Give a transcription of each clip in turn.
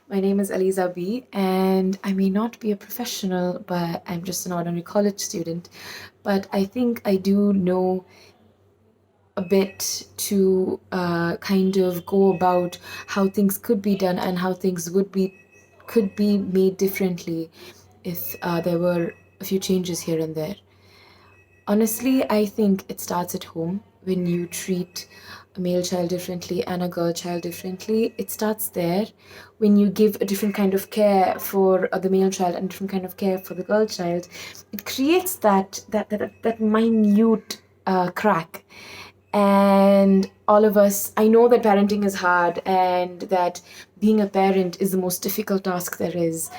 My name is Alisa B, and I may not be a professional, but I'm just an ordinary college student. But I think I do know a bit to kind of go about how things could be done and how things could be made differently if there were a few changes here and there. Honestly, I think it starts at home when you treat a male child differently and a girl child differently. It starts there when you give a different kind of care for the male child and different kind of care for the girl child. It creates that minute crack. And all of us, I know that parenting is hard and that being a parent is the most difficult task there is.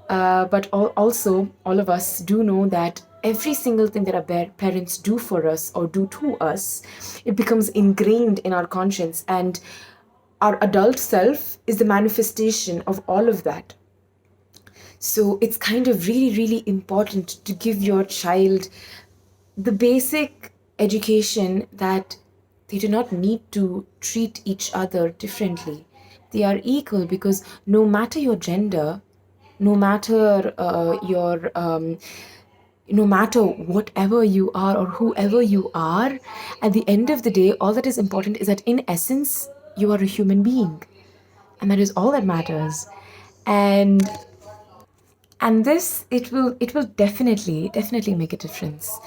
But also, all of us do know that every single thing that our parents do for us or do to us, it becomes ingrained in our conscience. And our adult self is the manifestation of all of that. So it's kind of really, really important to give your child the basic education that they do not need to treat each other differently. They are equal because no matter your gender, no matter your no matter whatever you are or whoever you are, at the end of the day, all that is important is that in essence, you are a human being. And that is all that matters. And this it will definitely make a difference.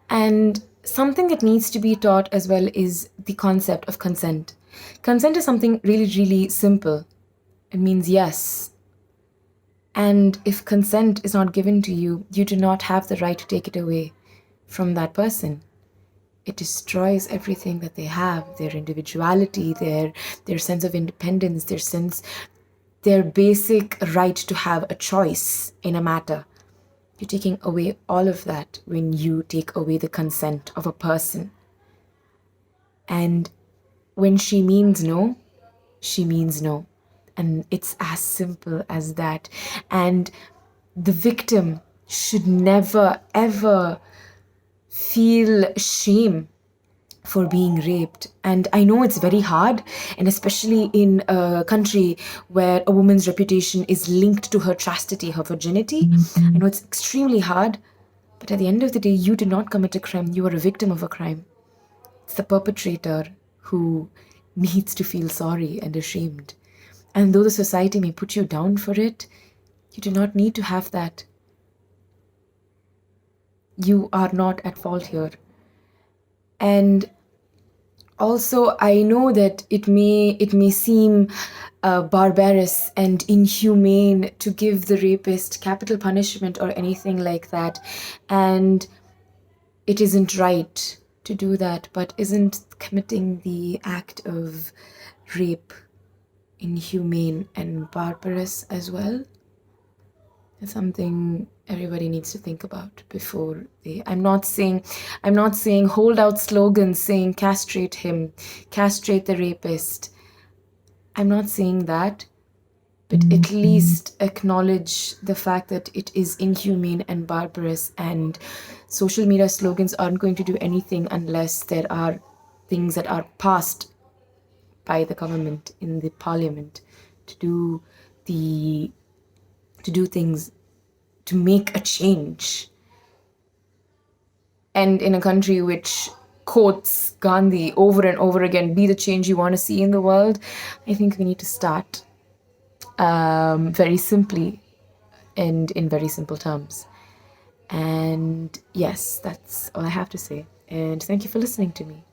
And something that needs to be taught as well is the concept of consent. Consent is something really, really simple. It means yes. And if consent is not given to you, you do not have the right to take it away from that person. It destroys everything that they have, their individuality, their sense of independence, their basic right to have a choice in a matter. You're taking away all of that when you take away the consent of a person. And when she means no, she means no. And it's as simple as that. And the victim should never, ever feel shame for being raped. And I know it's very hard, and especially in a country where a woman's reputation is linked to her chastity, her virginity. I know it's extremely hard, but at the end of the day, you did not commit a crime. You are a victim of a crime. It's the perpetrator who needs to feel sorry and ashamed. And though the society may put you down for it, you do not need to have that. You are not at fault here. And also, I know that it may seem barbarous and inhumane to give the rapist capital punishment or anything like that, and it isn't right to do that. But isn't committing the act of rape inhumane and barbarous as well? It's something everybody needs to think about before they. I'm not saying hold out slogans saying castrate him, castrate the rapist. I'm not saying that, but at least acknowledge the fact that it is inhumane and barbarous, and social media slogans aren't going to do anything unless there are things that are passed by the government in the parliament to do the to do things to make a change. And in a country which quotes Gandhi over and over again, be the change you want to see in the world, I think we need to start very simply and in very simple terms. And yes, that's all I have to say. And thank you for listening to me.